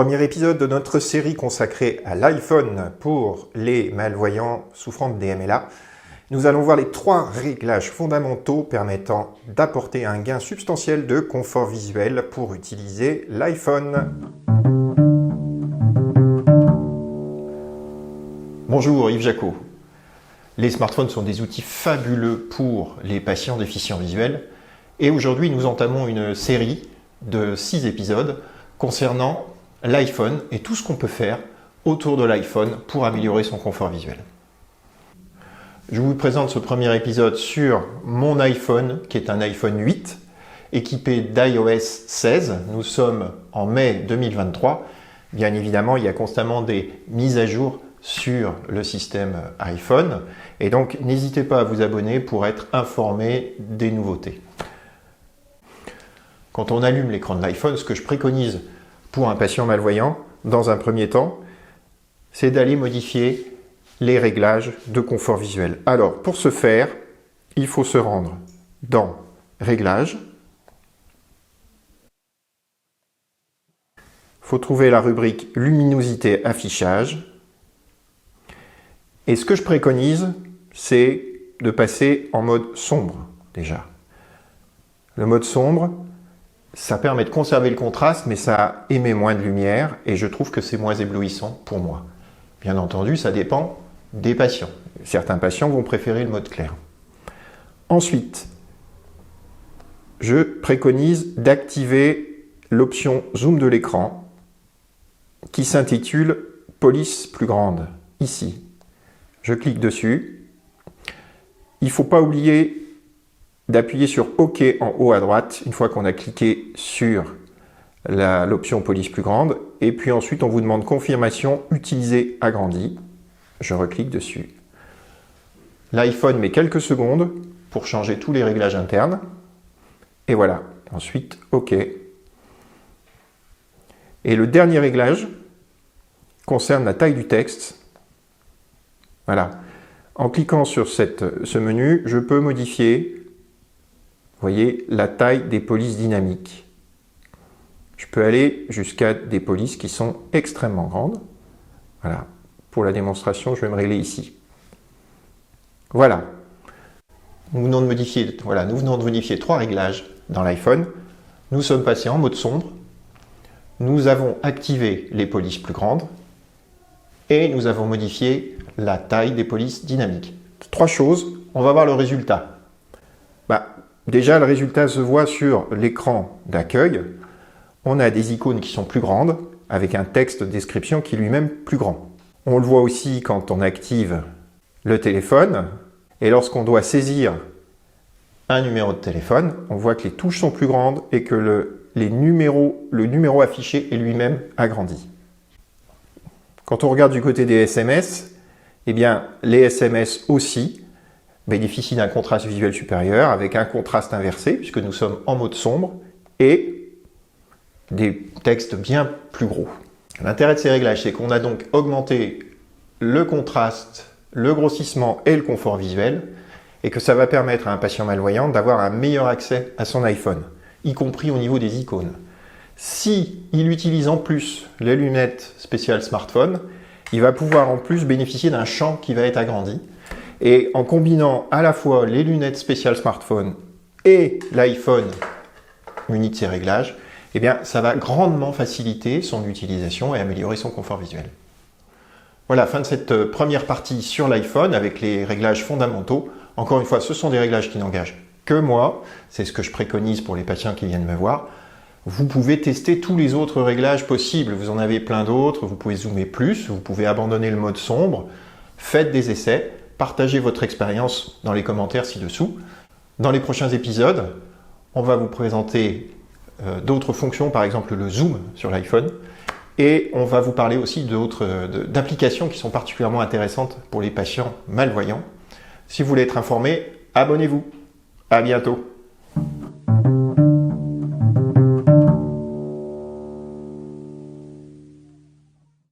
Premier épisode de notre série consacrée à l'iPhone pour les malvoyants souffrant de DMLA. Nous allons voir les 3 réglages fondamentaux permettant d'apporter un gain substantiel de confort visuel pour utiliser l'iPhone. Bonjour, Yves Jacot. Les smartphones sont des outils fabuleux pour les patients déficients visuels et aujourd'hui nous entamons une série de 6 épisodes concernant l'iPhone et tout ce qu'on peut faire autour de l'iPhone pour améliorer son confort visuel. Je vous présente ce premier épisode sur mon iPhone, qui est un iPhone 8, équipé d'iOS 16. Nous sommes en mai 2023. Bien évidemment, il y a constamment des mises à jour sur le système iPhone. Et donc, n'hésitez pas à vous abonner pour être informé des nouveautés. Quand on allume l'écran de l'iPhone, ce que je préconise pour un patient malvoyant, dans un premier temps, c'est d'aller modifier les réglages de confort visuel. Alors, pour ce faire, il faut se rendre dans Réglages. Il faut trouver la rubrique Luminosité Affichage. Et ce que je préconise, c'est de passer en mode sombre, déjà. Le mode sombre, ça permet de conserver le contraste, mais ça émet moins de lumière et je trouve que c'est moins éblouissant pour moi. Bien entendu, ça dépend des patients. Certains patients vont préférer le mode clair. Ensuite, je préconise d'activer l'option zoom de l'écran qui s'intitule Police plus grande, ici. Je clique dessus. Il ne faut pas oublier d'appuyer sur OK en haut à droite, une fois qu'on a cliqué sur l'option police plus grande. Et puis ensuite, on vous demande confirmation, utiliser agrandi. Je reclique dessus. L'iPhone met quelques secondes pour changer tous les réglages internes. Et voilà. Ensuite, OK. Et le dernier réglage concerne la taille du texte. Voilà. En cliquant sur ce menu, je peux modifier, vous voyez, la taille des polices dynamiques. Je peux aller jusqu'à des polices qui sont extrêmement grandes. Voilà. Pour la démonstration, je vais me régler ici. Voilà. Nous venons de modifier 3 réglages dans l'iPhone. Nous sommes passés en mode sombre. Nous avons activé les polices plus grandes. Et nous avons modifié la taille des polices dynamiques. 3 choses. On va voir le résultat. Déjà, le résultat se voit sur l'écran d'accueil. On a des icônes qui sont plus grandes, avec un texte de description qui est lui-même plus grand. On le voit aussi quand on active le téléphone. Et lorsqu'on doit saisir un numéro de téléphone, on voit que les touches sont plus grandes et que le numéro affiché est lui-même agrandi. Quand on regarde du côté des SMS, eh bien, les SMS aussi bénéficient d'un contraste visuel supérieur avec un contraste inversé puisque nous sommes en mode sombre et des textes bien plus gros. L'intérêt de ces réglages, c'est qu'on a donc augmenté le contraste, le grossissement et le confort visuel et que ça va permettre à un patient malvoyant d'avoir un meilleur accès à son iPhone, y compris au niveau des icônes. Si il utilise en plus les lunettes spéciales smartphone, il va pouvoir en plus bénéficier d'un champ qui va être agrandi. Et en combinant à la fois les lunettes spéciales smartphone et l'iPhone muni de ces réglages, eh bien, ça va grandement faciliter son utilisation et améliorer son confort visuel. Voilà, fin de cette première partie sur l'iPhone avec les réglages fondamentaux. Encore une fois, ce sont des réglages qui n'engagent que moi. C'est ce que je préconise pour les patients qui viennent me voir. Vous pouvez tester tous les autres réglages possibles. Vous en avez plein d'autres. Vous pouvez zoomer plus. Vous pouvez abandonner le mode sombre. Faites des essais. Partagez votre expérience dans les commentaires ci-dessous. Dans les prochains épisodes, on va vous présenter d'autres fonctions, par exemple le zoom sur l'iPhone. Et on va vous parler aussi d'applications qui sont particulièrement intéressantes pour les patients malvoyants. Si vous voulez être informé, abonnez-vous. À bientôt.